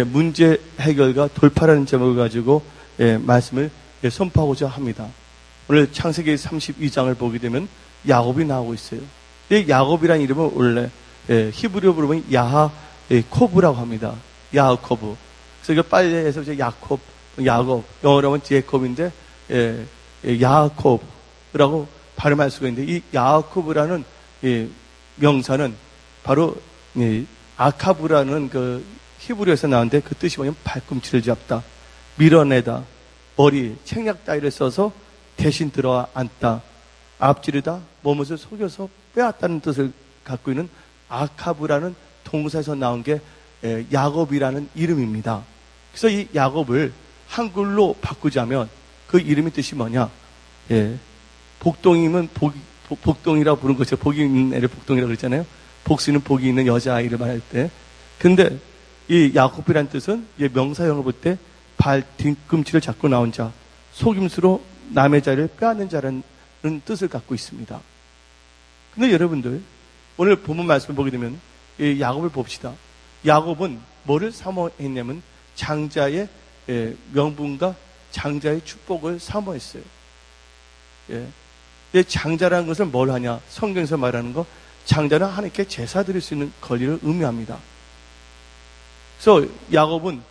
문제 해결과 돌파라는 제목을 가지고 말씀을 선포하고자 합니다. 오늘 창세기 32장을 보게 되면 야곱이 나오고 있어요. 이 야곱이라는 이름은 원래 히브리어로 보면 야하코브라고 합니다. 야하코브. 그래서 이거 빨리 해서 야곱, 영어로 하면 제이콥인데 야하코브라고 발음할 수가 있는데, 이 야하코브라는 명사는 바로 아카브라는 그 히브리어에서 나오는데, 그 뜻이 뭐냐면 발꿈치를 잡다, 밀어내다, 머리, 책략 따위를 써서 대신 들어 앉다, 앞지르다, 몸을 속여서 빼앗다는 뜻을 갖고 있는 아카브라는 동사에서 나온 게 야곱이라는 이름입니다. 그래서 이 야곱을 한글로 바꾸자면 그 이름의 뜻이 뭐냐? 복동이면 복동이라고 부른 것이죠. 복이 있는 애를 복동이라고 그랬잖아요. 복수는 복이 있는 여자아이를 말할 때. 근데 이 야곱이라는 뜻은 명사형을 볼 때 발 뒤꿈치를 잡고 나온 자, 속임수로 남의 자리를 빼앗는 자라는 뜻을 갖고 있습니다. 근데 여러분들, 오늘 본문 말씀을 보게 되면 이 야곱을 봅시다. 야곱은 뭐를 사모했냐면 장자의 명분과 장자의 축복을 사모했어요. 장자라는 것을 뭘 하냐? 성경에서 말하는 거, 장자는 하나님께 제사 드릴 수 있는 권리를 의미합니다. 그래서 야곱은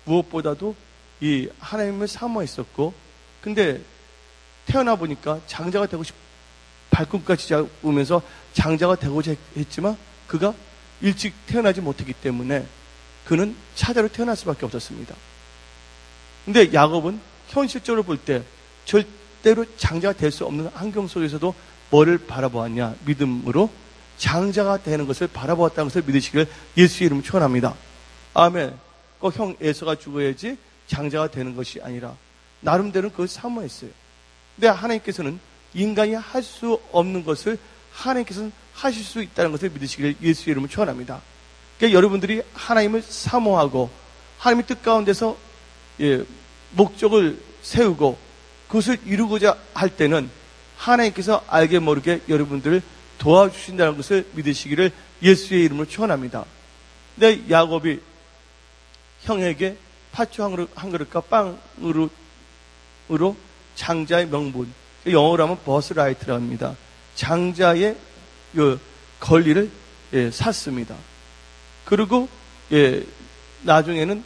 무엇보다도 이 하나님을 사모했었고, 근데 태어나 보니까 장자가 되고 발꿈까지 잡으면서 장자가 되고자 했지만 그가 일찍 태어나지 못했기 때문에 그는 차자로 태어날 수밖에 없었습니다. 근데 야곱은 현실적으로 볼 때 절대로 장자가 될 수 없는 환경 속에서도 뭐를 바라보았냐? 믿음으로 장자가 되는 것을 바라보았다는 것을 믿으시길 예수의 이름으로 축원합니다. 아멘. 꼭 형 에서가 죽어야지 장자가 되는 것이 아니라 나름대로 그걸 사모했어요. 근데 하나님께서는 인간이 할 수 없는 것을 하나님께서는 하실 수 있다는 것을 믿으시기를 예수의 이름으로 축원합니다. 그러니까 여러분들이 하나님을 사모하고 하나님의 뜻 가운데서 목적을 세우고 그것을 이루고자 할 때는 하나님께서 알게 모르게 여러분들을 도와주신다는 것을 믿으시기를 예수의 이름으로 축원합니다. 근데 야곱이 형에게 팥죽 한 그릇과 빵으로 장자의 명분, 영어로 하면 버스라이트라고 합니다. 장자의 권리를 샀습니다. 그리고 나중에는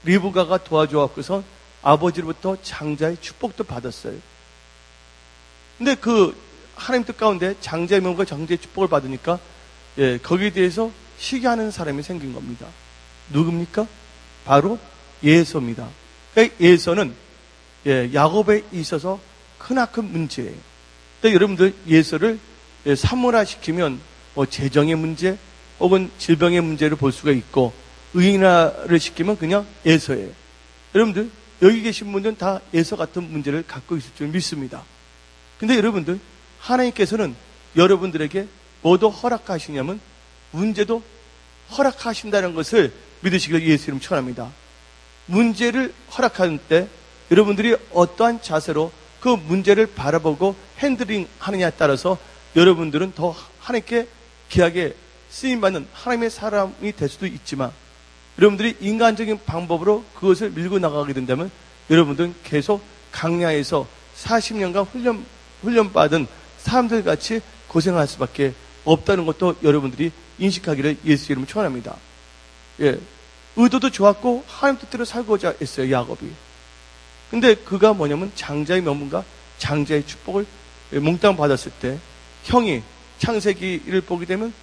리브가가 도와줘갖고서 아버지로부터 장자의 축복도 받았어요. 근데 그 하나님 뜻 가운데 장자의 명분과 장자의 축복을 받으니까 거기에 대해서 시기하는 사람이 생긴 겁니다. 누굽니까? 바로 예서입니다. 그러니까 예서는 야곱에 있어서 크나큰 문제예요. 근데 여러분들 예서를 사물화시키면 재정의 문제 혹은 질병의 문제를 볼 수가 있고, 의인화를 시키면 그냥 예서예요. 여러분들 여기 계신 분들은 다 예서 같은 문제를 갖고 있을 줄 믿습니다. 근데 여러분들, 하나님께서는 여러분들에게 뭐도 허락하시냐면 문제도 허락하신다는 것을 믿으시기를 예수 이름 축원합니다. 문제를 허락하는 때 여러분들이 어떠한 자세로 그 문제를 바라보고 핸들링 하느냐에 따라서 여러분들은 더 하나님께 귀하게 쓰임받는 하나님의 사람이 될 수도 있지만, 여러분들이 인간적인 방법으로 그것을 밀고 나가게 된다면 여러분들은 계속 강야에서 40년간 훈련받은 사람들 같이 고생할 수밖에 없다는 것도 여러분들이 인식하기를 예수 이름으로 축원합니다. 의도도 좋았고 하나님 뜻대로 살고자 했어요, 야곱이. 근데 그가 뭐냐면 장자의 명분과 장자의 축복을 몽땅 받았을 때 형이 창세기를 보게 되면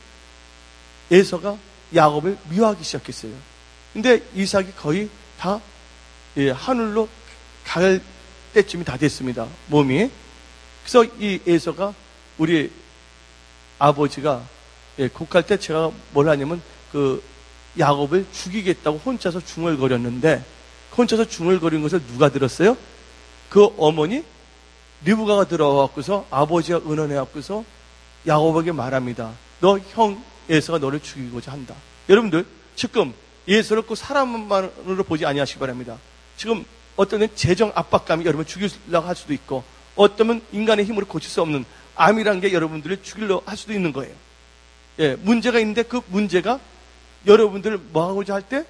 에서가 야곱을 미워하기 시작했어요. 근데 이삭이 거의 다 하늘로 갈 때쯤이 다 됐습니다, 몸이. 그래서 이 에서가 우리 아버지가 곡할 때 제가 뭘 하냐면 그 야곱을 죽이겠다고 혼자서 중얼거렸는데, 혼자서 중얼거린 것을 누가 들었어요? 그 어머니 리브가가 들어와갖고서 아버지가 은언해갖고서 야곱에게 말합니다. 너 형 에서가 너를 죽이고자 한다. 여러분들 지금 예서를 꼭 사람만으로 보지 아니하시기 바랍니다. 지금 어떤 재정 압박감이 여러분 죽이려고 할 수도 있고, 어쩌면 인간의 힘으로 고칠 수 없는 암이라는 게 여러분들을 죽이려고 할 수도 있는 거예요. 문제가 있는데 그 문제가 여러분들을 뭐 하고자 할 때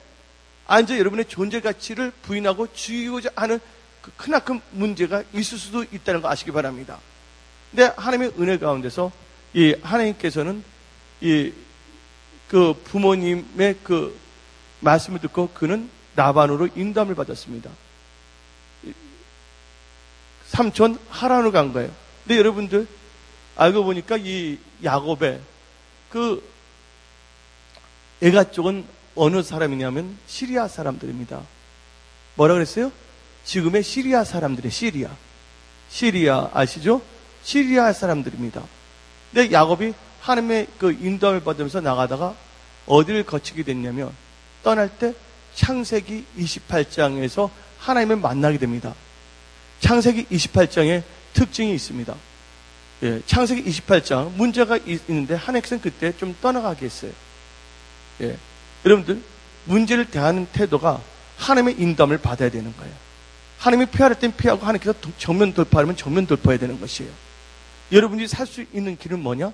앉아 여러분의 존재 가치를 부인하고 죽이고자 하는 그 크나큰 문제가 있을 수도 있다는 거 아시기 바랍니다. 근데 하나님의 은혜 가운데서 이 하나님께서는 이 그 부모님의 그 말씀을 듣고 그는 라반으로 인도함을 받았습니다. 삼촌 하란으로 간 거예요. 근데 여러분들 알고 보니까 이 야곱의 그 애가 쪽은 어느 사람이냐면 시리아 사람들입니다. 뭐라 그랬어요? 지금의 시리아 사람들이에요. 시리아 아시죠? 시리아 사람들입니다. 근데 야곱이 하나님의 그 인도함을 받으면서 나가다가 어디를 거치게 됐냐면 떠날 때 창세기 28장에서 하나님을 만나게 됩니다. 창세기 28장에 특징이 있습니다. 예, 창세기 28장 문제가 있는데 하나님께서는 그때 좀 떠나가게 했어요. 예, 여러분들 문제를 대하는 태도가 하나님의 인도함을 받아야 되는 거예요. 하나님이 피할 땐 피하고 하나님께서 정면 돌파하면 정면 돌파해야 되는 것이에요. 여러분이 살 수 있는 길은 뭐냐?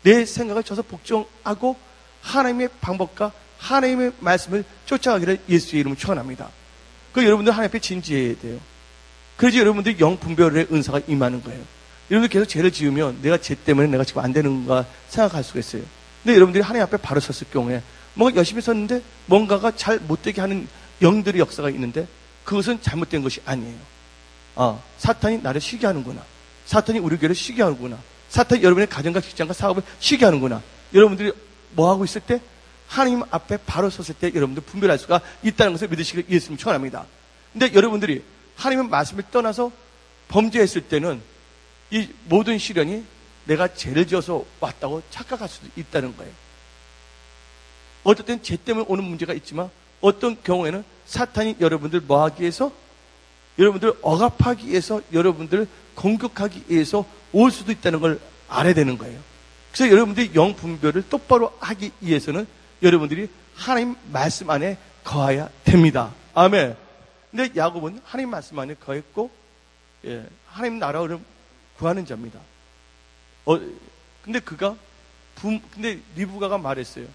내 생각을 쳐서 복종하고 하나님의 방법과 하나님의 말씀을 쫓아가기를 예수의 이름으로 축원합니다. 그 여러분들 하나님 앞에 진지해야 돼요. 그래야지 여러분들이 영분별의 은사가 임하는 거예요. 여러분들 계속 죄를 지으면 내가 죄 때문에 내가 지금 안 되는가 생각할 수가 있어요. 근데 여러분들이 하나님 앞에 바로 섰을 경우에 뭔가 열심히 섰는데 뭔가가 잘 못되게 하는 영들의 역사가 있는데 그것은 잘못된 것이 아니에요. 사탄이 나를 쉬게 하는구나. 사탄이 우리 교회를 쉬게 하는구나. 사탄이 여러분의 가정과 직장과 사업을 쉬게 하는구나. 여러분들이 뭐 하고 있을 때 하나님 앞에 바로 섰을 때 여러분들 분별할 수가 있다는 것을 믿으시길 예수님 축원합니다. 근데 여러분들이 하나님의 말씀을 떠나서 범죄했을 때는 이 모든 시련이 내가 죄를 지어서 왔다고 착각할 수도 있다는 거예요. 어떨 땐 죄 때문에 오는 문제가 있지만 어떤 경우에는 사탄이 여러분들 뭐하기 위해서 여러분들 억압하기 위해서 여러분들 공격하기 위해서 올 수도 있다는 걸 알아야 되는 거예요. 그래서 여러분들이 영 분별을 똑바로 하기 위해서는 여러분들이 하나님 말씀 안에 거해야 됩니다. 아멘. 근데 야곱은 하나님 말씀 안에 거했고, 예, 하나님 나라를 구하는 자입니다. 근데 근데 리브가가 말했어요.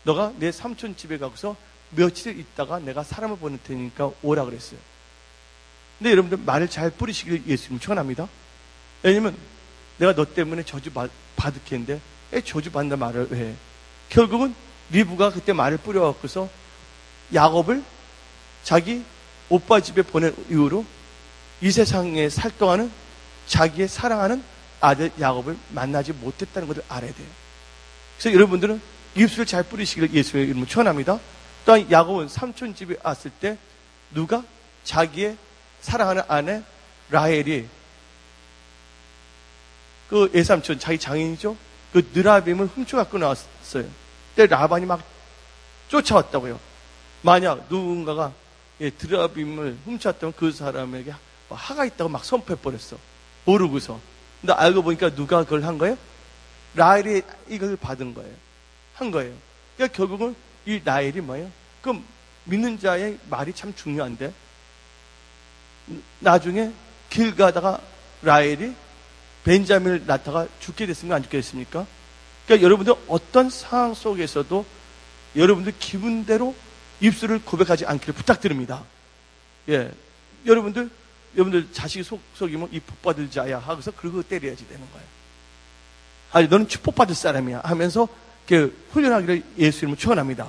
너가 내 삼촌 집에 가서 며칠 있다가 내가 사람을 보낼 테니까 오라 그랬어요. 근데 여러분들 말을 잘 뿌리시길 예수님 축원합니다. 왜냐면 내가 너 때문에 저주 받을겠는데 왜 저주 받는다 말을 왜 해? 결국은 리브가 그때 말을 뿌려갖고서 야곱을 자기 오빠 집에 보낸 이후로 이 세상에 살 동안은 자기의 사랑하는 아들 야곱을 만나지 못했다는 것을 알아야 돼요. 그래서 여러분들은 입술을 잘 뿌리시기를 예수의 이름으로 축원합니다. 또한 야곱은 삼촌 집에 왔을 때 누가 자기의 사랑하는 아내 라헬이 그 외삼촌 자기 장인이죠. 그 느라빔을 훔쳐갖고 나왔어요. 그때 라반이 막 쫓아왔다고요. 만약 누군가가 느라빔을 훔쳤다면 그 사람에게 하가 있다고 막 선포해버렸어. 모르고서. 근데 알고 보니까 누가 그걸 한 거예요? 라헬이 이걸 받은 거예요. 한 거예요. 그러니까 결국은 이 라헬이 뭐예요? 그 믿는 자의 말이 참 중요한데 나중에 길 가다가 라헬이 벤자민을 낳다가 죽게 됐습니까? 안 죽게 됐습니까? 그러니까 여러분들 어떤 상황 속에서도 여러분들 기분대로 입술을 고백하지 않기를 부탁드립니다. 예, 여러분들 자식이 속이면 이 복받을 자야 하고서 그러고 때려야지 되는 거예요. 아니 너는 축복받을 사람이야 하면서 훈련하기를 예수 이름으로 축원합니다.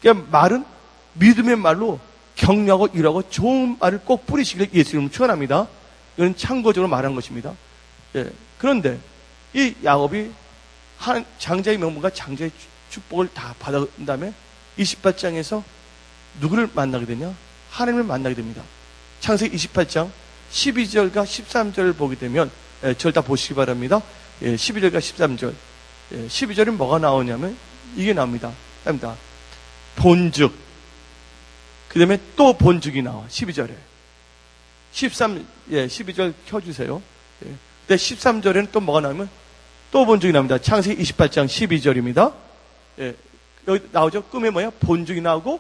그러니까 말은 믿음의 말로 격려하고 일하고 좋은 말을 꼭 뿌리시길 예수 이름으로 축원합니다. 이건 참고적으로 말한 것입니다. 예, 그런데 이 야곱이 한 장자의 명분과 장자의 축복을 다 받은 다음에 28장에서 누구를 만나게 되냐? 하나님을 만나게 됩니다. 창세기 28장 12절과 13절을 보게 되면 저를 다 보시기 바랍니다. 12절과 13절 12절에 뭐가 나오냐면 이게 나옵니다. 본즉 그 다음에 또 본즉이 나와 12절에 12절 켜주세요. 근데 13절에는 또 뭐가 나오면 또 본즉이 나옵니다. 창세기 28장 12절입니다. 여기 나오죠. 꿈에 뭐야? 본즉이 나오고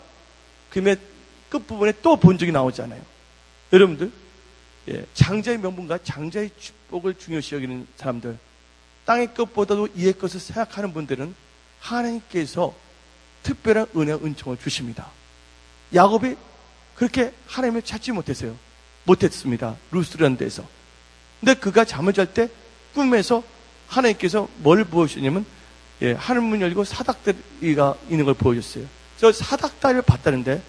금의 끝부분에 또 본즉이 나오잖아요. 여러분들 장자의 명분과 장자의 축복을 중요시 여기는 사람들, 땅의 것보다도 이의 것을 생각하는 분들은 하나님께서 특별한 은혜와 은총을 주십니다. 야곱이 그렇게 하나님을 찾지 못했습니다. 루스라는 데서. 근데 그가 잠을 잘 때 꿈에서 하나님께서 뭘 보여주셨냐면, 하늘문 열리고 사닥다리가 있는 걸 보여줬어요. 저 사닥다리를 봤다는데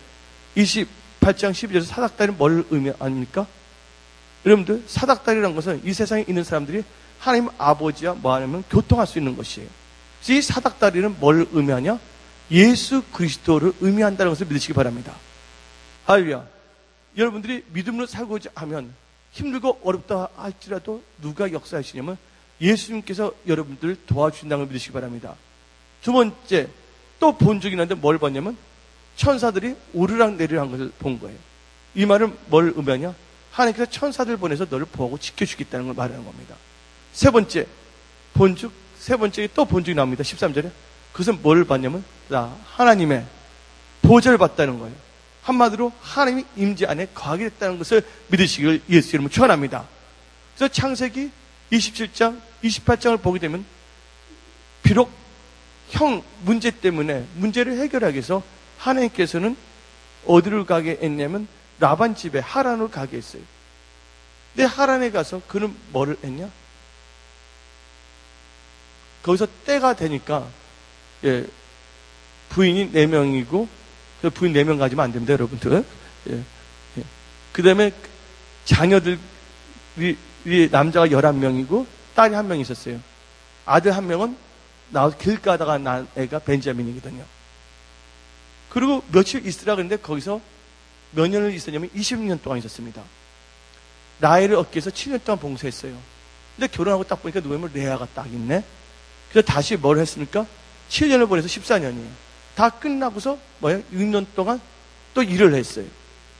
28장 12절에서 사닥다리는 뭘 의미합니까? 여러분들, 사닥다리라는 것은 이 세상에 있는 사람들이 하나님 아버지와 뭐 하냐면 교통할 수 있는 것이에요. 그래서 이 사닥다리는 뭘 의미하냐? 예수 그리스도를 의미한다는 것을 믿으시기 바랍니다. 할렐루야. 여러분들이 믿음으로 살고자 하면 힘들고 어렵다 할지라도 누가 역사하시냐면 예수님께서 여러분들을 도와주신다는 걸 믿으시기 바랍니다. 두 번째, 또 본 적이 있는데 뭘 봤냐면 천사들이 오르락 내리락 한 것을 본 거예요. 이 말은 뭘 의미하냐? 하나님께서 천사들 보내서 너를 보호하고 지켜주겠다는 걸 말하는 겁니다. 세 번째, 본죽, 세 번째 또 본죽이 나옵니다. 13절에. 그것은 뭘 봤냐면 하나님의 보좌를 봤다는 거예요. 한마디로 하나님이 임재 안에 거하게 됐다는 것을 믿으시길 예수 이름으로 축원합니다. 그래서 창세기 27장, 28장을 보게 되면 비록 문제 때문에 문제를 해결하기 위해서 하나님께서는 어디를 가게 했냐면 라반 집에 하란으로 가게 했어요. 근데 하란에 가서 그는 뭐를 했냐? 거기서 때가 되니까 부인이 4명이고 부인 4명 가지면 안 됩니다, 여러분들. 그 다음에 자녀들이 남자가 11명이고 딸이 1명 있었어요. 아들 1명은 나와서 길 가다가 난 애가 벤자민이거든요. 그리고 며칠 있으라 그랬는데 거기서 몇 년을 있었냐면 20년 동안 있었습니다. 라헬을 얻기 위해서 7년 동안 봉사했어요. 근데 결혼하고 딱 보니까 누구냐면 레아가 딱 있네. 그래서 다시 뭘 했습니까? 7년을 보내서 14년이에요. 다 끝나고서 6년 동안 또 일을 했어요.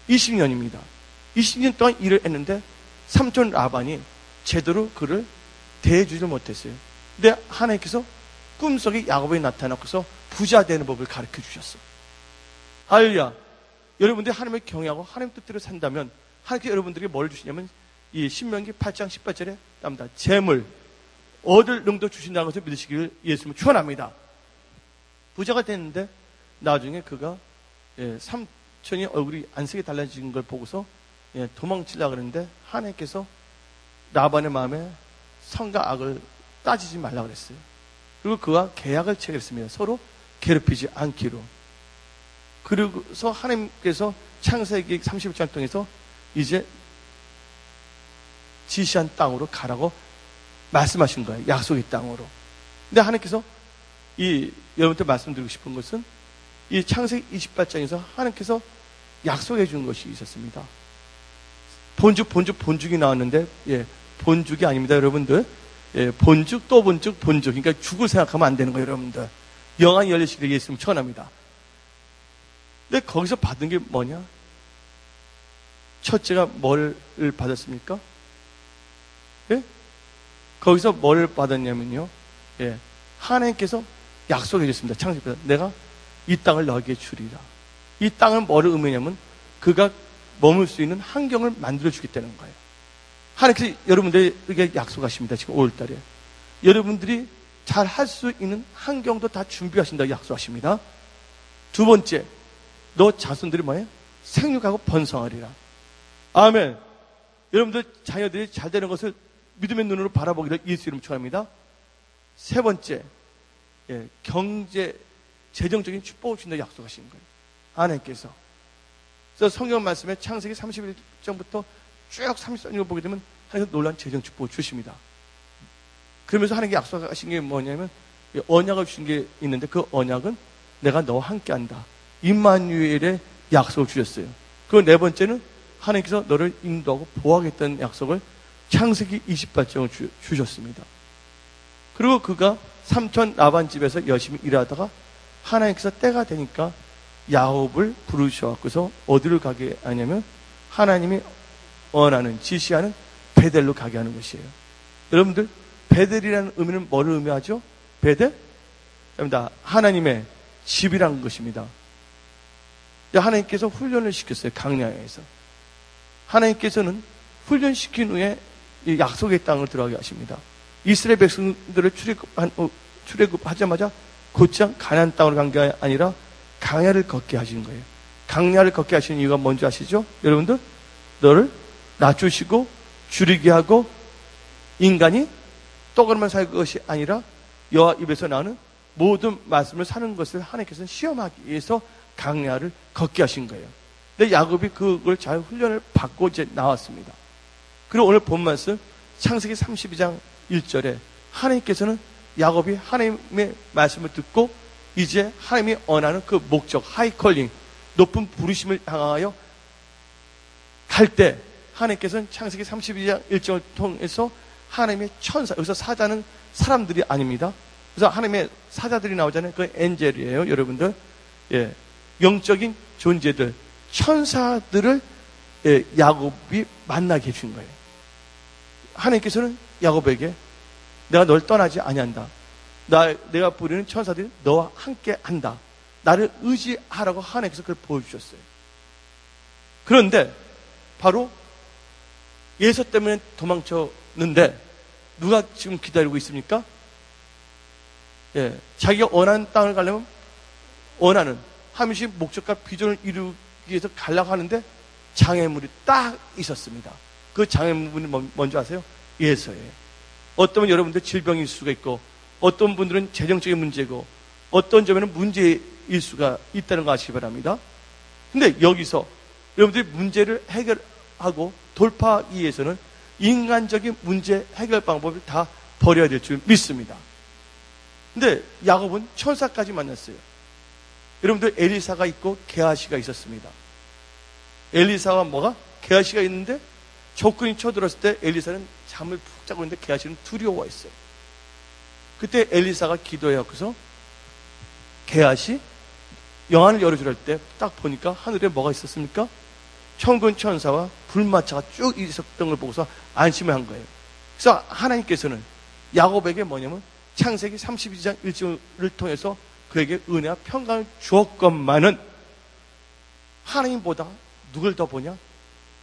20년입니다. 20년 동안 일을 했는데 삼촌 라반이 제대로 그를 대해주지 못했어요. 근데 하나님께서 꿈속에 야곱이 나타나고서 부자 되는 법을 가르쳐 주셨어. 할렐루야. 여러분들이 하나님을 경외하고 하나님 뜻대로 산다면 하나님께 여러분들에게 뭘 주시냐면 이 신명기 8장 18절에 나옵니다. 재물, 얻을 능도 주신다는 것을 믿으시기를 예수님을 축원합니다. 부자가 됐는데 나중에 그가 삼촌이 얼굴이 안색이 달라진 걸 보고서 도망치려고 그랬는데 하나님께서 라반의 마음에 선과 악을 따지지 말라고 그랬어요. 그리고 그와 계약을 체결했습니다. 서로 괴롭히지 않기로. 그리고서 하나님께서 창세기 31장 통해서 이제 지시한 땅으로 가라고 말씀하신 거예요. 약속의 땅으로. 근데 하나님께서 여러분한테 말씀드리고 싶은 것은 이 창세기 28장에서 하나님께서 약속해 준 것이 있었습니다. 본죽이 나왔는데 본죽이 아닙니다, 여러분들. 본죽 또 본죽. 그러니까 죽을 생각하면 안 되는 거예요, 여러분들. 영안이 열리시기를 예수님 축원합니다. 근데 거기서 받은 게 뭐냐? 첫째가 뭘 받았습니까? 거기서 뭘 받았냐면요. 하나님께서 약속해 줬습니다. 창세기에서 내가 이 땅을 너에게 주리라. 이 땅은 뭐를 의미하냐면 그가 머물 수 있는 환경을 만들어 주겠다는 거예요. 하나님께서 여러분들에게 약속하십니다. 지금 5월달에 여러분들이 잘 할 수 있는 환경도 다 준비하신다고 약속하십니다. 두 번째, 너 자손들이 뭐예요? 생육하고 번성하리라. 아멘. 여러분들 자녀들이 잘 되는 것을 믿음의 눈으로 바라보기를 예수 이름 축원합니다. 세 번째, 경제 재정적인 축복을 주신다고 약속하신 거예요. 하나님께서. 그래서 성경 말씀에 창세기 31장부터 쭉 33장을 보게 되면 하나님께서 놀라운 재정 축복을 주십니다. 그러면서 하나님께 약속하신 게 뭐냐면 언약을 주신 게 있는데 그 언약은 내가 너와 함께한다. 임마누엘의 약속을 주셨어요. 그리고 네 번째는 하나님께서 너를 인도하고 보호하겠다는 약속을 창세기 28장을 주셨습니다. 그리고 그가 삼촌 라반 집에서 열심히 일하다가 하나님께서 때가 되니까 야곱을 부르셔서 어디를 가게 하냐면 하나님이 원하는 지시하는 베델로 가게 하는 것이에요. 여러분들 베델이라는 의미는 뭐를 의미하죠? 베델? 하나님의 집이라는 것입니다. 하나님께서 훈련을 시켰어요. 강야에서. 하나님께서는 훈련시킨 후에 이 약속의 땅을 들어가게 하십니다. 이스라엘 백성들을 출애굽하자마자 곧장 가나안 땅으로 간 게 아니라 강야를 걷게 하신 거예요. 강야를 걷게 하시는 이유가 뭔지 아시죠? 여러분들, 너를 낮추시고 줄이게 하고 인간이 떡으로만 살 것이 아니라 여호와 입에서 나오는 모든 말씀을 사는 것을 하나님께서는 시험하기 위해서 강야를 걷게 하신 거예요. 근데 야곱이 그걸 잘 훈련을 받고 이제 나왔습니다. 그리고 오늘 본 말씀 창세기 32장 1절에 하나님께서는 야곱이 하나님의 말씀을 듣고 이제 하나님이 원하는 그 목적, 하이컬링, 높은 부르심을 향하여 갈 때 하나님께서는 창세기 32장 1절을 통해서 하나님의 천사, 여기서 사자는 사람들이 아닙니다. 그래서 하나님의 사자들이 나오잖아요. 그 엔젤이에요, 여러분들. 예, 영적인 존재들, 천사들을 야곱이 만나게 해준 거예요. 하나님께서는 야곱에게 내가 널 떠나지 아니한다. 내가 부르는 천사들이 너와 함께 한다. 나를 의지하라고 하나님께서 그걸 보여주셨어요. 그런데 바로 예서 때문에 도망쳤는데 누가 지금 기다리고 있습니까? 예, 자기가 원하는 땅을 가려면 원하는 하나님의 목적과 비전을 이루기 위해서 가려고 하는데 장애물이 딱 있었습니다. 그 장애물이 뭔지 아세요? 예서예요. 어떤 여러분들 질병일 수가 있고 어떤 분들은 재정적인 문제고 어떤 점에는 문제일 수가 있다는 거 아시기 바랍니다. 근데 여기서 여러분들이 문제를 해결하고 돌파하기 위해서는 인간적인 문제 해결 방법을 다 버려야 될 줄 믿습니다. 근데 야곱은 천사까지 만났어요. 여러분들 엘리사가 있고 게하시가 있었습니다. 엘리사와 뭐가? 게하시가 있는데 적군이 쳐들었을 때 엘리사는 잠을 푹 자고 있는데 게하시는 두려워했어요. 그때 엘리사가 기도해갖고서 게하시 영안을 열어주라 할 때 딱 보니까 하늘에 뭐가 있었습니까? 천군 천사와 불마차가 쭉 있었던 걸 보고서 안심을 한 거예요. 그래서 하나님께서는 야곱에게 뭐냐면 창세기 32장 1절을 통해서 그에게 은혜와 평강을 주었건만은 하나님보다 누굴 더 보냐?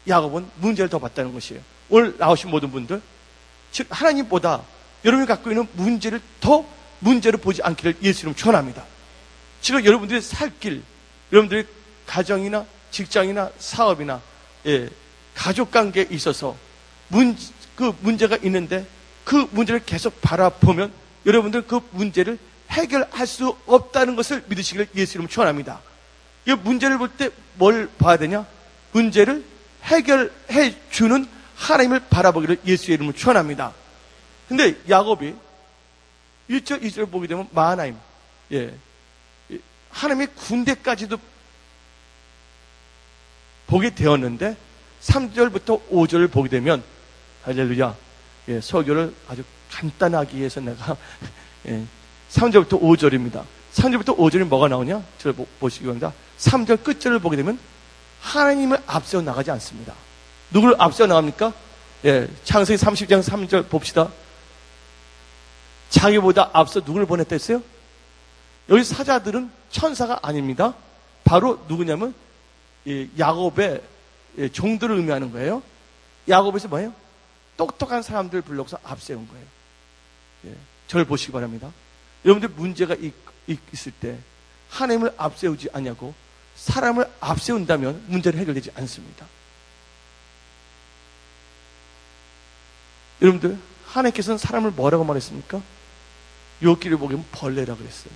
야곱은 문제를 더 봤다는 것이에요. 오늘 나오신 모든 분들, 즉 하나님보다 여러분이 갖고 있는 문제를 더 문제로 보지 않기를 예수 이름으로 축원합니다. 지금 여러분들의 살 길, 여러분들의 가정이나 직장이나 사업이나 가족관계에 있어서 그 문제가 있는데 그 문제를 계속 바라보면 여러분들 그 문제를 해결할 수 없다는 것을 믿으시기를 예수 이름으로 축원합니다. 이 문제를 볼 때 뭘 봐야 되냐? 문제를 해결해 주는 하나님을 바라보기를 예수의 이름으로 축원합니다. 근데 야곱이 1절 2절 보게 되면 마하나임, 하나님의 군대까지도 보게 되었는데 3절부터 5절을 보게 되면 할렐루야, 설교를 아주 간단하기 위해서 내가 3절부터 5절입니다. 3절부터 5절이 뭐가 나오냐? 저를 보시기 바랍니다. 3절 끝절을 보게 되면 하나님을 앞세워 나가지 않습니다. 누구를 앞세워 나갑니까? 창세기 30장 3절 봅시다. 자기보다 앞서 누구를 보냈다 했어요? 여기 사자들은 천사가 아닙니다. 바로 누구냐면 야곱의 종들을 의미하는 거예요. 야곱에서 뭐예요? 똑똑한 사람들을 불러서 앞세운 거예요. 저를 보시기 바랍니다. 여러분들 문제가 있을 때 하나님을 앞세우지 않냐고 사람을 앞세운다면 문제는 해결되지 않습니다. 여러분들 하나님께서는 사람을 뭐라고 말했습니까? 욥기를 보면 벌레라고 그랬어요.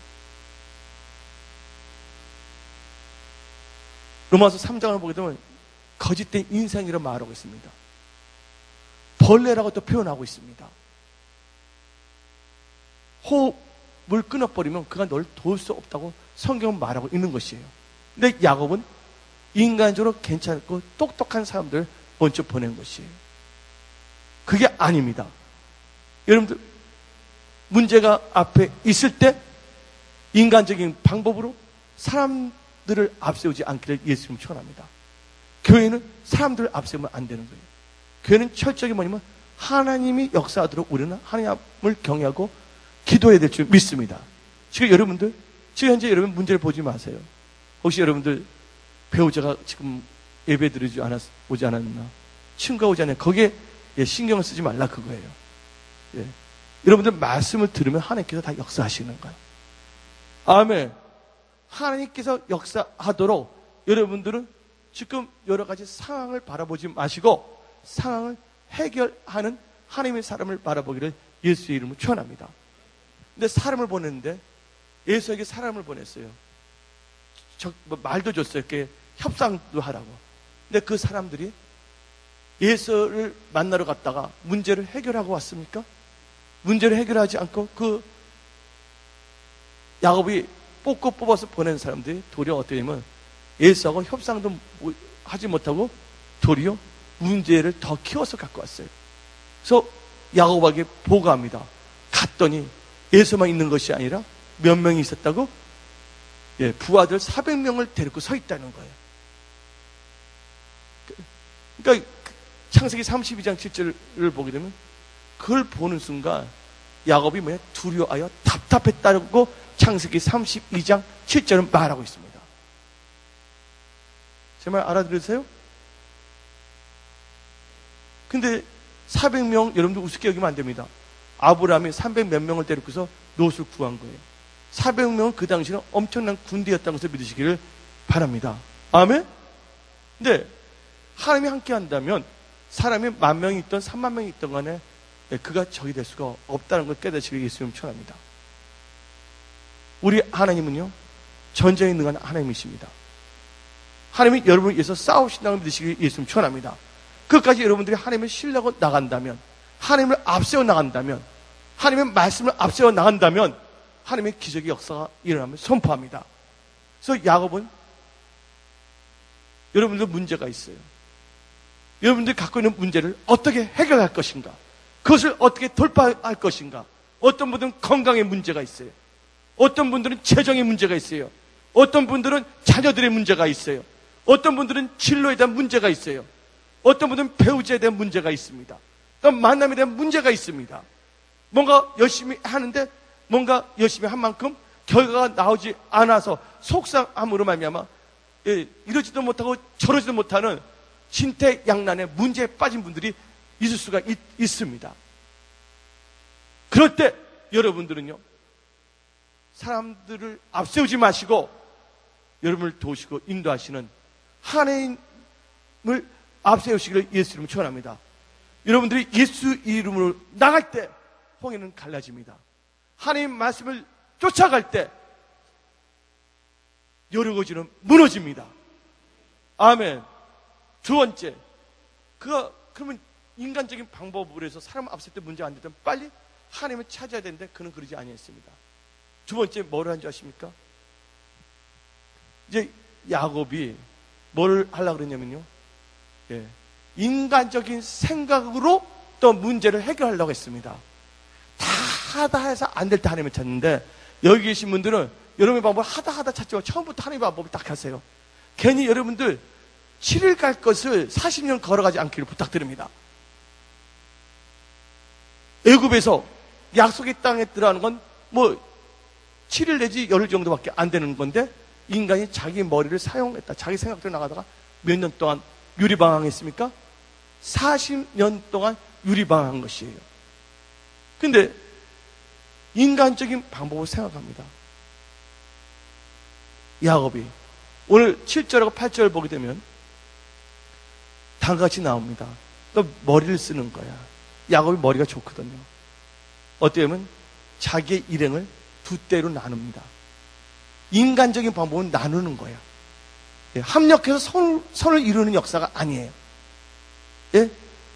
로마서 3장을 보게 되면 거짓된 인생이라고 말하고 있습니다. 벌레라고 또 표현하고 있습니다. 호흡을 끊어버리면 그가 널 도울 수 없다고 성경은 말하고 있는 것이에요. 근데 야곱은 인간적으로 괜찮고 똑똑한 사람들을 먼저 보낸 것이에요. 그게 아닙니다. 여러분들 문제가 앞에 있을 때 인간적인 방법으로 사람들을 앞세우지 않기를 예수님 축원합니다. 교회는 사람들을 앞세우면 안 되는 거예요. 교회는 철저하게 뭐냐면 하나님이 역사하도록 우리는 하나님을 경외하고 기도해야 될 줄 믿습니다. 지금 여러분들, 지금 현재 여러분 문제를 보지 마세요. 혹시 여러분들 배우자가 지금 예배 드리지 오지 않았나? 친구가 오지 않았나? 거기에 신경을 쓰지 말라 그거예요. 여러분들 말씀을 들으면 하나님께서 다 역사하시는 거예요. 아멘. 하나님께서 역사하도록 여러분들은 지금 여러 가지 상황을 바라보지 마시고 상황을 해결하는 하나님의 사람을 바라보기를 예수의 이름으로 축원합니다. 근데 사람을 보냈는데 예수에게 사람을 보냈어요. 말도 줬어요. 이렇게 협상도 하라고. 근데 그 사람들이 예수를 만나러 갔다가 문제를 해결하고 왔습니까? 문제를 해결하지 않고 그 야곱이 뽑아서 보낸 사람들이 도리어 어떻게 되면 예수하고 협상도 하지 못하고 도리어 문제를 더 키워서 갖고 왔어요. 그래서 야곱에게 보고합니다. 갔더니 예수만 있는 것이 아니라 몇 명이 있었다고? 예, 부하들 400명을 데리고 서 있다는 거예요. 그러니까 창세기 32장 7절을 보게 되면 그걸 보는 순간 야곱이 두려워하여 답답했다고 창세기 32장 7절은 말하고 있습니다. 제 말 알아들으세요? 근데 400명, 여러분들 우습게 여기면 안 됩니다. 아브라함이 300 몇 명을 데리고서 롯을 구한 거예요. 400명은 그 당시는 엄청난 군대였다는 것을 믿으시기를 바랍니다. 아멘? 근데 하나님이 함께 한다면 사람이 10,000명이 있던 30,000명이 있던 간에 그가 적이 될 수가 없다는 걸 깨닫시길 예수님 축원합니다. 우리 하나님은요, 전쟁에 능한 하나님이십니다. 하나님이 여러분을 위해서 싸우신다는 걸 믿으시길 예수님 축원합니다. 그것까지 여러분들이 하나님을 신뢰하고 나간다면, 하나님을 앞세워 나간다면, 하나님의 말씀을 앞세워 나간다면 하나님의 기적의 역사가 일어나면 선포합니다. 그래서 야곱은 여러분들 문제가 있어요. 여러분들이 갖고 있는 문제를 어떻게 해결할 것인가, 그것을 어떻게 돌파할 것인가. 어떤 분들은 건강의 문제가 있어요. 어떤 분들은 재정의 문제가 있어요. 어떤 분들은 자녀들의 문제가 있어요. 어떤 분들은 진로에 대한 문제가 있어요. 어떤 분들은 배우자에 대한 문제가 있습니다. 또 만남에 대한 문제가 있습니다. 뭔가 열심히 하는데 뭔가 열심히 한 만큼 결과가 나오지 않아서 속상함으로 말미암아 이러지도 못하고 저러지도 못하는 진퇴양난의 문제에 빠진 분들이 있을 수가 있습니다. 그럴 때 여러분들은요, 사람들을 앞세우지 마시고 여러분을 도우시고 인도하시는 하나님을 앞세우시기를 예수 이름으로 축원합니다. 여러분들이 예수 이름으로 나갈 때 홍해는 갈라집니다. 하나님 말씀을 쫓아갈 때 여리고지는 무너집니다. 아멘. 두 번째, 그러면 인간적인 방법으로 해서 사람 앞설 때 문제가 안 됐다면 빨리 하나님을 찾아야 되는데 그는 그러지 아니했습니다. 두 번째 뭐를 한 줄 아십니까? 이제 야곱이 뭘 하려고 그랬냐면요, 인간적인 생각으로 또 문제를 해결하려고 했습니다. 다 하다 해서 안 될 때 하나님을 찾는데, 여기 계신 분들은 여러분의 방법을 하다 찾지 말고 처음부터 하나님의 방법을 딱 하세요. 괜히 여러분들 7일 갈 것을 40년 걸어가지 않기를 부탁드립니다. 애굽에서 약속의 땅에 들어가는 건 7일 내지 열흘 정도밖에 안 되는 건데, 인간이 자기 머리를 사용했다, 자기 생각대로 나가다가 몇 년 동안 유리방황했습니까? 40년 동안 유리방황한 것이에요. 근데 인간적인 방법을 생각합니다. 야곱이 오늘 7절하고 8절을 보게 되면 다같이 나옵니다. 또 머리를 쓰는 거야. 야곱이 머리가 좋거든요. 어떻게 보면 자기의 일행을 두 대로 나눕니다. 인간적인 방법은 나누는 거야. 합력해서 선을 이루는 역사가 아니에요.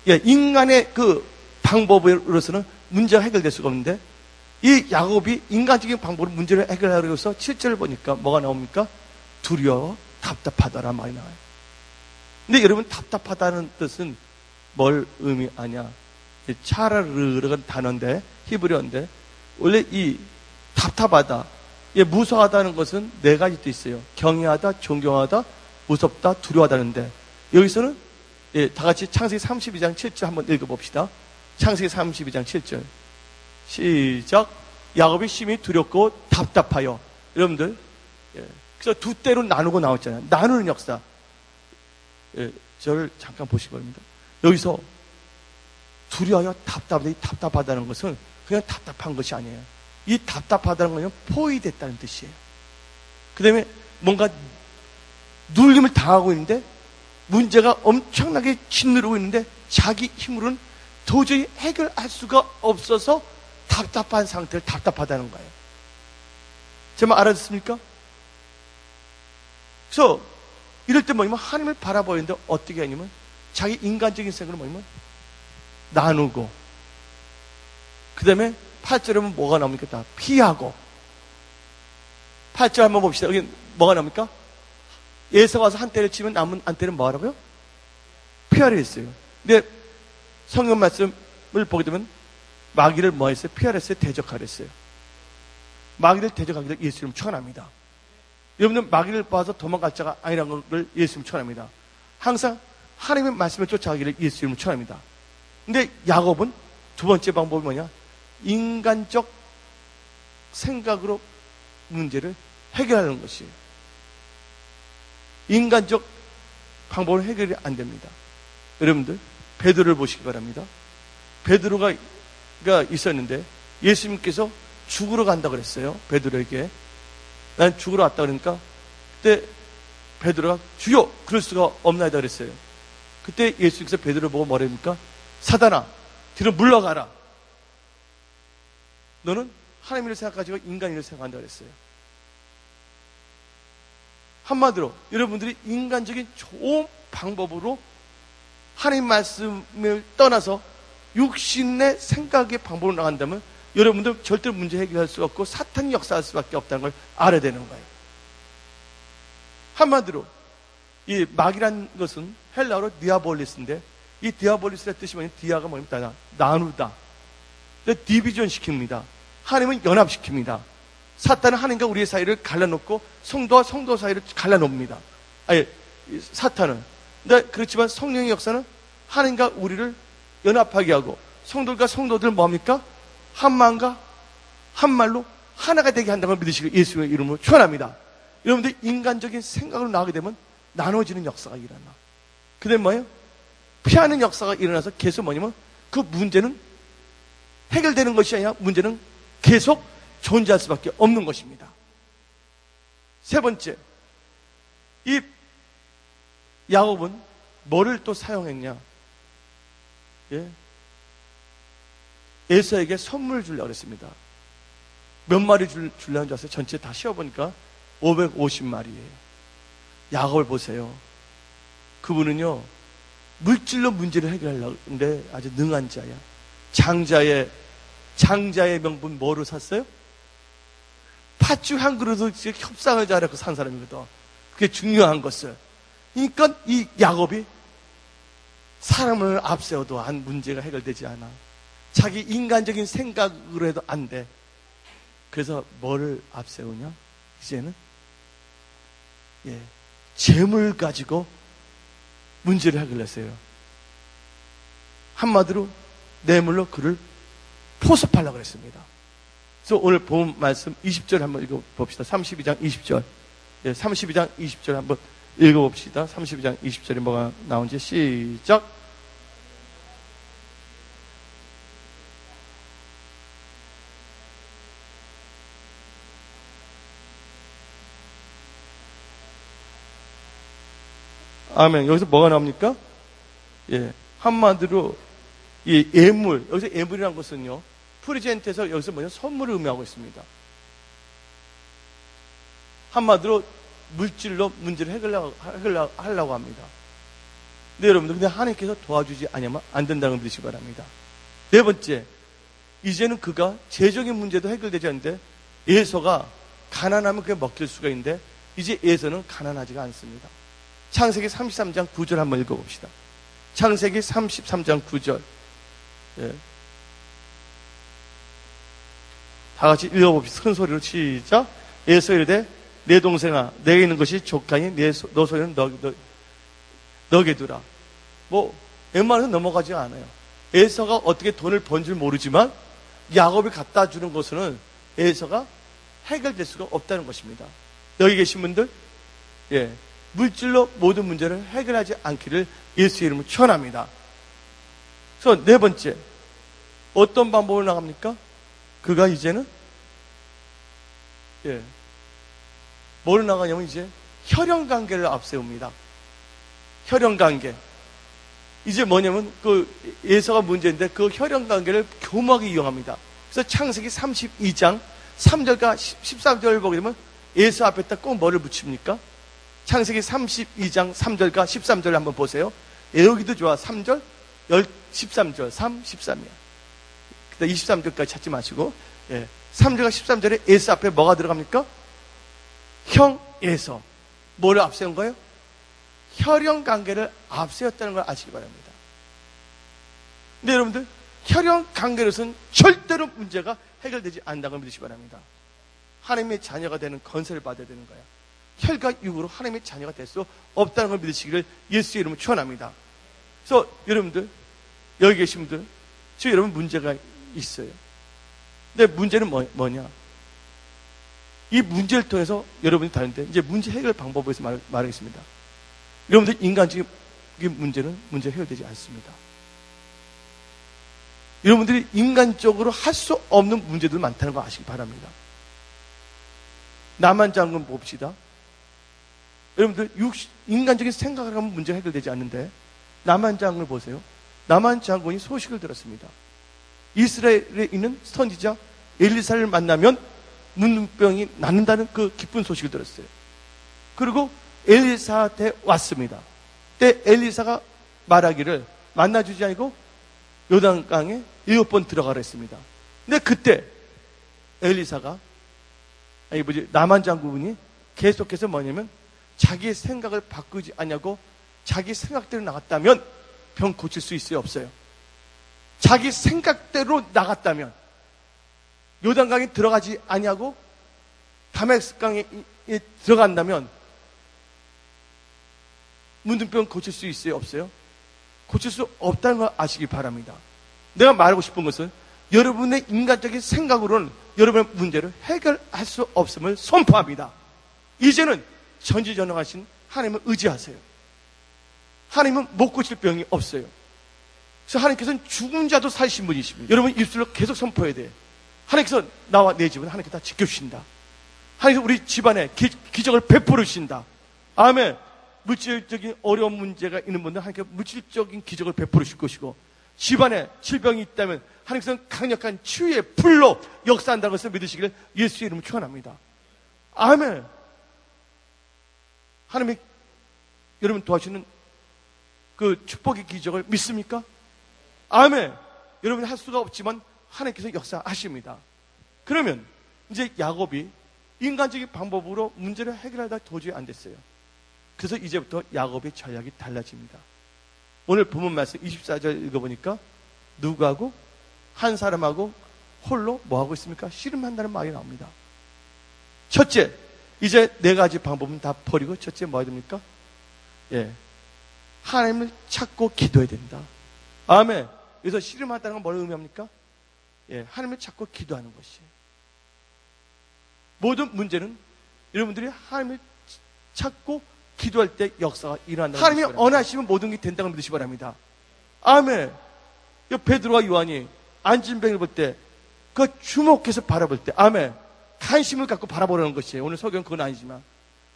인간의 그 방법으로서는 문제가 해결될 수가 없는데, 이 야곱이 인간적인 방법으로 문제를 해결하려고 해서 7절을 보니까 뭐가 나옵니까? 두려워 답답하다라 말이 나와요. 근데 여러분, 답답하다는 뜻은 뭘 의미하냐? 차라르르가 단어인데, 히브리어인데, 원래 이 답답하다, 무서워하다는 것은 네 가지 뜻이 있어요. 경외하다, 존경하다, 무섭다, 두려워하다는데, 여기서는 다 같이 창세기 32장 7절 한번 읽어봅시다. 창세기 32장 7절 시작. 야곱이 심히 두렵고 답답하여. 여러분들, 그래서 두 때로 나누고 나왔잖아요. 나누는 역사. 저를 잠깐 보시기 바랍니다. 여기서 두려워하여 답답하다는 것은 그냥 답답한 것이 아니에요. 이 답답하다는 것은 포위됐다는 뜻이에요. 그 다음에 뭔가 눌림을 당하고 있는데 문제가 엄청나게 짓누르고 있는데 자기 힘으로는 도저히 해결할 수가 없어서 답답한 상태를 답답하다는 거예요. 제 말 알아듣습니까? 그래서 이럴 때 뭐냐면 하나님을 바라보는데 어떻게 하냐면 자기 인간적인 생각을 뭐냐면 나누고 그 다음에 8절에 보면 뭐가 나옵니까? 다 피하고 8절 한번 봅시다. 여기 뭐가 나옵니까? 예서 와서 한 때를 치면 남은 한 때는 뭐 하라고요? 피하려 했어요. 근데 성경 말씀을 보게 되면 마귀를 뭐 했어요? 피하려 했어요? 대적하려 했어요? 마귀를 대적하기를 예수 이름 축원합니다. 여러분들 마귀를 봐서 도망갈 자가 아니라는 걸 예수 이름 축원합니다. 항상 하나님의 말씀을 쫓아가기를 예수 이름 축원합니다. 근데 야곱은 두 번째 방법이 뭐냐? 인간적 생각으로 문제를 해결하는 것이에요. 인간적 방법으로 해결이 안 됩니다. 여러분들 베드로를 보시기 바랍니다. 베드로가 있었는데 예수님께서 죽으러 간다고 그랬어요. 베드로에게 난 죽으러 왔다 그러니까 그때 베드로가 주여 그럴 수가 없나이다 그랬어요. 그때 예수님께서 베드로를 보고 뭐랍니까? 사단아 뒤로 물러가라. 너는 하나님 일을 생각하지고 인간 일을 생각한다 그랬어요. 한마디로 여러분들이 인간적인 좋은 방법으로 하나님 말씀을 떠나서 육신의 생각의 방법으로 나간다면 여러분들 절대로 문제 해결할 수가 없고 사탄이 역사할 수밖에 없다는 걸 알아야 되는 거예요. 한마디로 이 마귀란 것은 헬라어로 디아볼리스인데 이 디아볼리스의 뜻이 뭐냐면 디아가 뭡니까? 나누다. 디비전 시킵니다. 하나님은 연합시킵니다. 사탄은 하나님과 우리의 사이를 갈라놓고 성도와 성도 사이를 갈라놓습니다. 아니, 사탄은. 근데 그렇지만 성령의 역사는 하나님과 우리를 연합하게 하고 성도들과 성도들 뭡니까? 한 마음과 한 말로 하나가 되게 한다는 걸 믿으시고 예수의 이름으로 축원합니다. 여러분들 인간적인 생각으로 나오게 되면 나눠지는 역사가 일어나. 근데 뭐예요? 피하는 역사가 일어나서 계속 뭐냐면 그 문제는 해결되는 것이 아니라 문제는 계속 존재할 수밖에 없는 것입니다. 세 번째, 이 야곱은 뭐를 또 사용했냐? 예? 에서에게 선물을 주려고 그랬습니다. 몇 마리 주려는 줄 아세요? 전체 다 씌워보니까 550마리예요. 야곱을 보세요. 그분은요, 물질로 문제를 해결하려는데 아주 능한 자야. 장자의 명분 뭐로 샀어요? 팥죽 한 그릇을 협상을 잘하고 산 사람이거든. 그게 중요한 것을. 그러니까 이 야곱이 사람을 앞세워도 안 문제가 해결되지 않아. 자기 인간적인 생각으로 해도 안 돼. 그래서 뭐를 앞세우냐? 이제는 재물 가지고 문제를 해결했어요. 한마디로 뇌물로 그를 포섭하려고 그랬습니다. 그래서 오늘 본 말씀 20절 한번 읽어봅시다. 32장 20절. 32장 20절 한번 읽어봅시다. 32장 20절에 뭐가 나온지 시작. 아멘. 여기서 뭐가 나옵니까? 한마디로 이 예물, 여기서 예물이라는 것은요, 프리젠트에서 여기서 뭐냐, 선물을 의미하고 있습니다. 한마디로 물질로 문제를 해결하려고 합니다. 네, 여러분들, 근데 하나님께서 도와주지 않으면 안 된다는 걸 믿으시기 바랍니다. 네 번째, 이제는 그가 재정의 문제도 해결되지 않는데, 에서가 가난하면 그게 먹힐 수가 있는데, 이제 에서는 가난하지가 않습니다. 창세기 33장 9절 한번 읽어봅시다. 창세기 33장 9절. 다 같이 읽어봅시다. 큰 소리로 시작. 에서 이르되 내 동생아 내게 있는 것이 족하니 너 소리는 너게 두라. 뭐 웬만해서 넘어가지 않아요. 에서가 어떻게 돈을 번 줄 모르지만 야곱이 갖다 주는 것은 에서가 해결될 수가 없다는 것입니다. 여기 계신 분들 물질로 모든 문제를 해결하지 않기를 예수의 이름으로 축원합니다. 그래서 네 번째, 어떤 방법으로 나갑니까? 그가 이제는 뭐로 나가냐면 이제 혈연관계를 앞세웁니다. 혈연관계. 이제 뭐냐면 그 에서가 문제인데 그 혈연관계를 교묘하게 이용합니다. 그래서 창세기 32장 3절과 13절을 보게 되면 에서 앞에다 꼭 뭐를 붙입니까? 창세기 32장 3절과 13절을 한번 보세요. 여기도 좋아. 3절, 13절, 3, 13이야. 그다음 23절까지 찾지 마시고 3절과 13절에 에서 앞에 뭐가 들어갑니까? 형 에서. 뭐를 앞세운 거예요? 혈연관계를 앞세웠다는 걸 아시기 바랍니다. 근데 여러분들 혈연관계로서는 절대로 문제가 해결되지 않는다고 믿으시기 바랍니다. 하나님의 자녀가 되는 건설을 받아야 되는 거야. 혈과 육으로 하나님의 자녀가 될 수 없다는 걸 믿으시기를 예수의 이름으로 축원합니다. 그래서 여러분들 여기 계신 분들 지금 여러분 문제가 있어요. 근데 문제는 뭐냐? 이 문제를 통해서 여러분이 다른데 이제 문제 해결 방법에 대해서 말하겠습니다. 여러분들 인간적인 문제는 문제 해결되지 않습니다. 여러분들이 인간적으로 할 수 없는 문제들 많다는 거 아시기 바랍니다. 남한장군 봅시다. 여러분들 인간적인 생각을 하면 문제가 해결되지 않는데 남한장군을 보세요. 남한장군이 소식을 들었습니다. 이스라엘에 있는 선지자 엘리사를 만나면 문둥병이 낫는다는 그 기쁜 소식을 들었어요. 그리고 엘리사한테 왔습니다. 그때 엘리사가 말하기를 만나주지 않고 요단강에 7번 들어가라 했습니다. 근데 그때 엘리사가 남한장군이 계속해서 뭐냐면 자기의 생각을 바꾸지 않냐고 자기 생각대로 나갔다면 병 고칠 수 있어요? 없어요? 자기 생각대로 나갔다면 요단강에 들어가지 않냐고 다메섹강에 들어간다면 문둥병 고칠 수 있어요? 없어요? 고칠 수 없다는 걸 아시기 바랍니다. 내가 말하고 싶은 것은 여러분의 인간적인 생각으로는 여러분의 문제를 해결할 수 없음을 선포합니다. 이제는 전지전능하신 하나님을 의지하세요. 하나님은 못 고칠 병이 없어요. 그래서 하나님께서는 죽은 자도 살리신 분이십니다. 여러분 입술로 계속 선포해야 돼요. 하나님께서 나와 내 집은 하나님께 다 지켜주신다. 하나님께서 우리 집안에 기적을 베풀으신다. 아멘. 물질적인 어려운 문제가 있는 분들 하나님께서 물질적인 기적을 베풀으실 것이고 집안에 질병이 있다면 하나님께서는 강력한 치유의 불로 역사한다는 것을 믿으시기를 예수의 이름으로 축원합니다. 아멘. 하나님이 여러분 도와주시는 그 축복의 기적을 믿습니까? 아멘. 여러분이 할 수가 없지만 하나님께서 역사하십니다. 그러면 이제 야곱이 인간적인 방법으로 문제를 해결하다 도저히 안 됐어요. 그래서 이제부터 야곱의 전략이 달라집니다. 오늘 본문 말씀 24절 읽어보니까 누구하고 한 사람하고 홀로 뭐하고 있습니까? 씨름한다는 말이 나옵니다. 첫째, 이제 4가지 방법은 다 버리고 첫째 뭐해야 됩니까? 하나님을 찾고 기도해야 된다. 아멘. 그래서 씨름한다는 건 뭘 의미합니까? 하나님을 찾고 기도하는 것이. 모든 문제는 여러분들이 하나님을 찾고 기도할 때 역사가 일어난다. 하나님이 언하시면 모든 게 된다고 믿으시기 바랍니다. 아멘. 베드로와 요한이 안진뱅이를 볼 때 그 주목해서 바라볼 때 아멘. 관심을 갖고 바라보라는 것이에요. 오늘 설교는 그건 아니지만.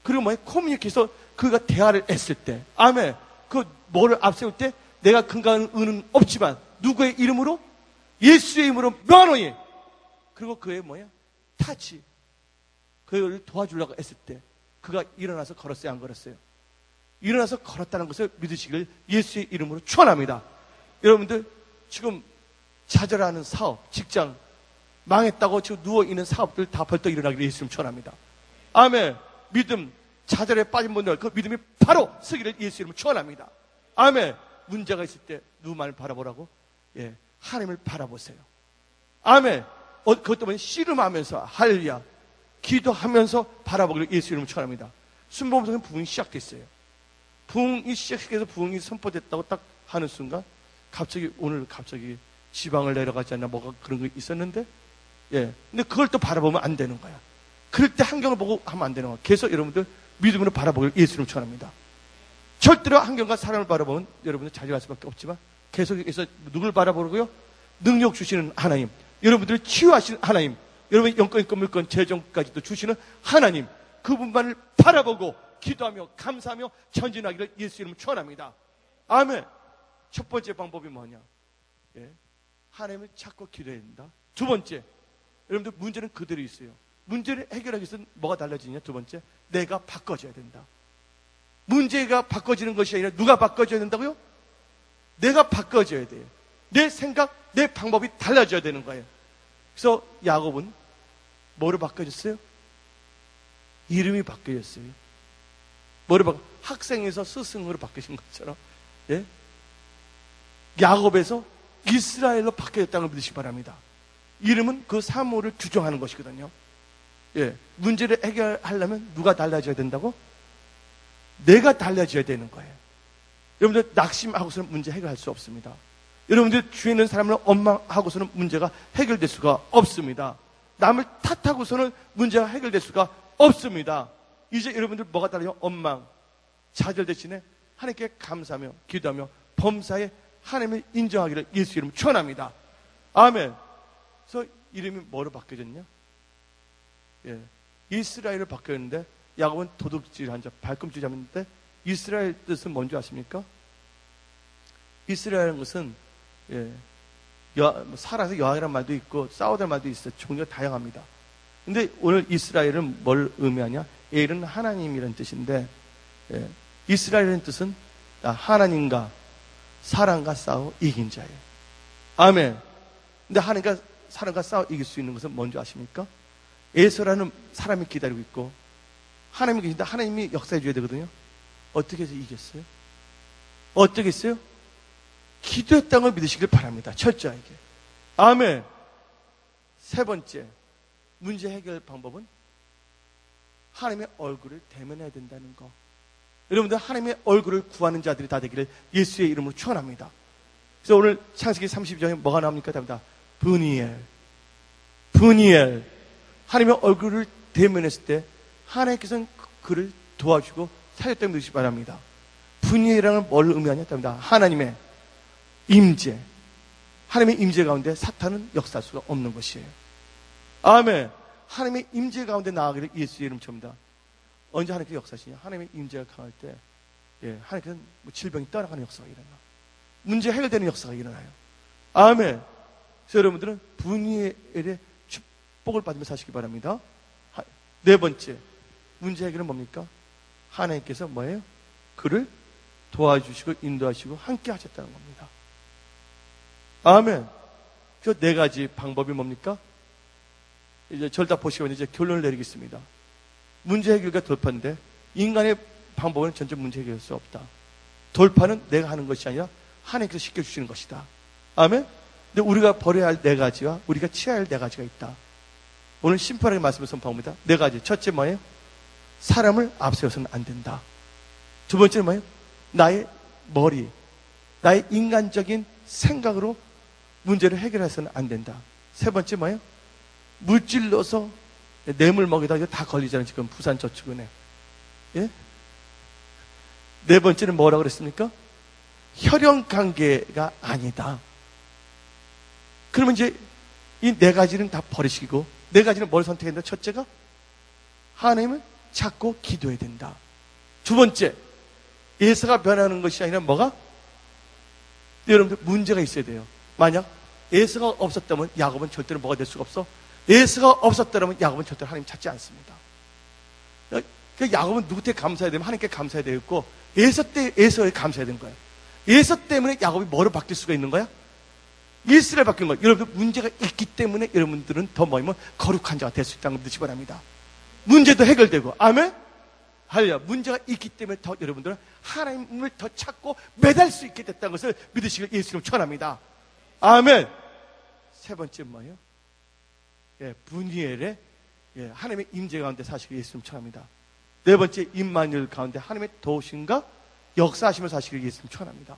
그리고 커뮤니케이션 그가 대화를 했을 때 아멘. 그 뭐를 앞세울 때 내가 근거하는 의는 없지만 누구의 이름으로? 예수의 이름으로 명하노니. 그리고 그의 타치. 그를 도와주려고 했을 때 그가 일어나서 걸었어요? 안 걸었어요? 일어나서 걸었다는 것을 믿으시기를 예수의 이름으로 축원합니다. 여러분들 지금 좌절하는 사업, 직장 망했다고 지금 누워있는 사업들 다 벌떡 일어나기를 예수님 축원합니다. 아멘. 믿음 좌절에 빠진 분들 그 믿음이 바로 서기를 예수 이름으로 축원합니다. 아멘. 문제가 있을 때 누구만을 바라보라고? 하나님을 바라보세요. 아멘. 그것 때문에 씨름하면서 할렐루야 기도하면서 바라보기를 예수 이름으로 축원합니다. 순복음성은 부흥이 시작됐어요. 부흥이 시작해서 부흥이 선포됐다고 딱 하는 순간 오늘 갑자기 지방을 내려가지 않나 뭐가 그런 거 있었는데 근데 그걸 또 바라보면 안 되는 거야. 그럴 때 환경을 보고 하면 안 되는 거야. 계속 여러분들 믿음으로 바라보기를 예수 이름으로 축원합니다. 절대로 환경과 사람을 바라보면 여러분들 자주할 수밖에 없지만 계속해서 누굴 바라보고요? 능력 주시는 하나님, 여러분들을 치유하시는 하나님, 여러분의 영권, 물권, 재정까지도 주시는 하나님, 그분만을 바라보고 기도하며 감사하며 전진하기를 예수 이름으로 축원합니다. 아멘. 첫 번째 방법이 뭐냐? 하나님을 찾고 기도해야 된다. 두 번째, 여러분들 문제는 그대로 있어요. 문제를 해결하기 위해서 뭐가 달라지냐? 두 번째, 내가 바꿔줘야 된다. 문제가 바꿔지는 것이 아니라 누가 바꿔줘야 된다고요? 내가 바꿔줘야 돼요. 내 생각, 내 방법이 달라져야 되는 거예요. 그래서 야곱은 뭐로 바꿔졌어요? 이름이 바뀌었어요. 학생에서 스승으로 바뀌신 것처럼, 야곱에서 이스라엘로 바뀌었다는 걸 믿으시기 바랍니다. 이름은 그 사물을 규정하는 것이거든요. 문제를 해결하려면 누가 달라져야 된다고? 내가 달라져야 되는 거예요. 여러분들 낙심하고서는 문제 해결할 수 없습니다. 여러분들 주위에 있는 사람을 원망하고서는 문제가 해결될 수가 없습니다. 남을 탓하고서는 문제가 해결될 수가 없습니다. 이제 여러분들 뭐가 달라요? 원망, 좌절 대신에 하나님께 감사하며 기도하며 범사에 하나님을 인정하기를 예수 이름으로 축원합니다. 아멘. 그래서 이름이 뭐로 바뀌어졌냐? 이스라엘로 바뀌었는데 야곱은 도둑질한 자, 발꿈치 잡는데 이스라엘 뜻은 뭔지 아십니까? 이스라엘은 것은 살아서 여왕이라는 말도 있고 싸우다는 말도 있어요. 종류가 다양합니다. 근데 오늘 이스라엘은 뭘 의미하냐? 엘은 하나님이라는 뜻인데 이스라엘이라는 뜻은 하나님과 사람과 싸워 이긴 자예요. 아멘. 근데 하나님과 사람과 싸워 이길 수 있는 것은 뭔지 아십니까? 에서라는 사람이 기다리고 있고 하나님이 계신데 하나님이 역사해 줘야 되거든요. 어떻게 해서 이겼어요? 어떻게 했어요? 기도했다는 걸 믿으시길 바랍니다. 철저하게. 아멘. 세 번째, 문제 해결 방법은 하나님의 얼굴을 대면해야 된다는 거. 여러분들 하나님의 얼굴을 구하는 자들이 다 되기를 예수의 이름으로 축원합니다. 그래서 오늘 창세기 32장에 뭐가 나옵니까? 답니다. 브니엘. 하나님의 얼굴을 대면했을 때 하나님께서는 그를 도와주고 살렸다는 뜻이 바랍니다. 브니엘이라는 뭘 의미하냐? 답니다. 하나님의 임재. 하나님의 임재 가운데 사탄은 역사할 수가 없는 것이에요. 아멘. 하나님의 임재 가운데 나아가기를 예수의 이름 칩니다. 언제 하나님께서 역사하시냐? 하나님의 임재가 강할 때, 하나님께서는 질병이 떠나가는 역사가 일어나. 문제 해결되는 역사가 일어나요. 아멘. 그래서 여러분들은 분이엘의 축복을 받으며 사시기 바랍니다. 네 번째, 문제 해결은 뭡니까? 하나님께서 뭐예요? 그를 도와주시고 인도하시고 함께 하셨다는 겁니다. 아멘. 그 네 가지 방법이 뭡니까? 이제 절 다 보시고 이제 결론을 내리겠습니다. 문제 해결과 돌파인데 인간의 방법은 전혀 문제 해결할 수 없다. 돌파는 내가 하는 것이 아니라 하나님께서 시켜주시는 것이다. 아멘? 근데 우리가 버려야 할 네 가지와 우리가 취해야 할 네 가지가 있다. 오늘 심플하게 말씀을 선포합니다. 네 가지. 첫째 뭐예요? 사람을 앞세워서는 안 된다. 두 번째는 뭐예요? 나의 머리, 나의 인간적인 생각으로 문제를 해결해서는 안 된다. 세 번째 뭐예요? 물질로서 뇌물 먹이다 이거 다 걸리잖아요. 지금 부산저축은행. 네 번째는 뭐라고 그랬습니까? 혈연관계가 아니다. 그러면 이제 이 네 가지는 다 버리시고 네 가지는 뭘 선택했는데 첫째가 하나님을 찾고 기도해야 된다. 두 번째, 예서가 변하는 것이 아니라 뭐가? 여러분들 문제가 있어야 돼요. 만약 예서가 없었다면 야곱은 절대로 뭐가 될 수가 없어? 예서가 없었다면 야곱은 절대로 하나님 찾지 않습니다. 그러니까 야곱은 누구한테 감사해야 되면 하나님께 감사해야 되겠고 예서에 감사해야 되는 거예요. 예서 때문에 야곱이 뭐로 바뀔 수가 있는 거야? 이스라엘 바뀐 거예요. 여러분들 문제가 있기 때문에 여러분들은 더 뭐이면 거룩한 자가 될 수 있다는 걸 믿으시기 바랍니다. 문제도 해결되고 아멘? 할렐루야. 문제가 있기 때문에 더 여러분들은 하나님을 더 찾고 매달 수 있게 됐다는 것을 믿으시길 예수님 축원합니다. 아멘. 세 번째 뭐예요? 분이엘의 하나님의 임재 가운데 사시길 예수님 축원합니다. 네 번째 임마누엘 가운데 하나님의 도우심과 역사하심을 사시길 예수님 축원합니다.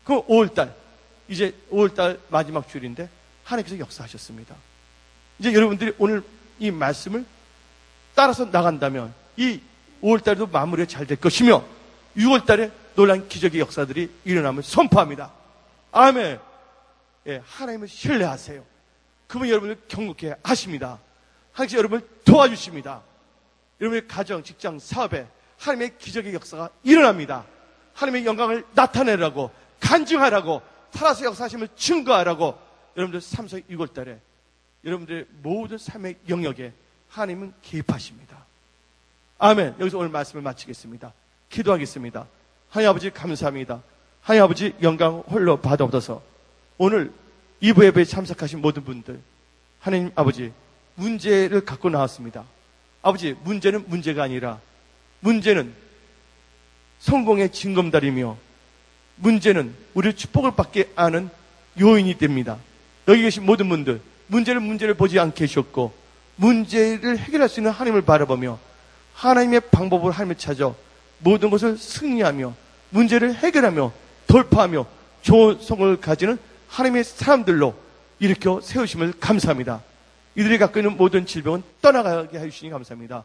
그럼 5월달 이제 5월달 마지막 주일인데 하나님께서 역사하셨습니다. 이제 여러분들이 오늘 이 말씀을 따라서 나간다면 이 5월달도 마무리가 잘 될 것이며 6월달에 놀라운 기적의 역사들이 일어남을 선포합니다. 아멘. 하나님을 신뢰하세요. 그분 여러분을 경고케 하십니다. 하나님께서 여러분을 도와주십니다. 여러분의 가정, 직장, 사업에 하나님의 기적의 역사가 일어납니다. 하나님의 영광을 나타내라고, 간증하라고, 살아서 역사하심을 증거하라고 여러분들 3, 4, 6월 달에 여러분들의 모든 삶의 영역에 하나님은 개입하십니다. 아멘. 여기서 오늘 말씀을 마치겠습니다. 기도하겠습니다. 하나님 아버지 감사합니다. 하나님 아버지 영광 홀로 받아옵소서. 오늘 2부 예배에 참석하신 모든 분들, 하나님 아버지 문제를 갖고 나왔습니다. 아버지, 문제는 문제가 아니라 문제는 성공의 징검다리며 문제는 우리 축복을 받게 하는 요인이 됩니다. 여기 계신 모든 분들, 문제를 보지 않게 계셨고 문제를 해결할 수 있는 하나님을 바라보며 하나님의 방법을 하나님을 찾아 모든 것을 승리하며 문제를 해결하며 돌파하며 좋은 성공을 가지는 하나님의 사람들로 일으켜 세우심을 감사합니다. 이들이 갖고 있는 모든 질병은 떠나가게 해주시니 감사합니다.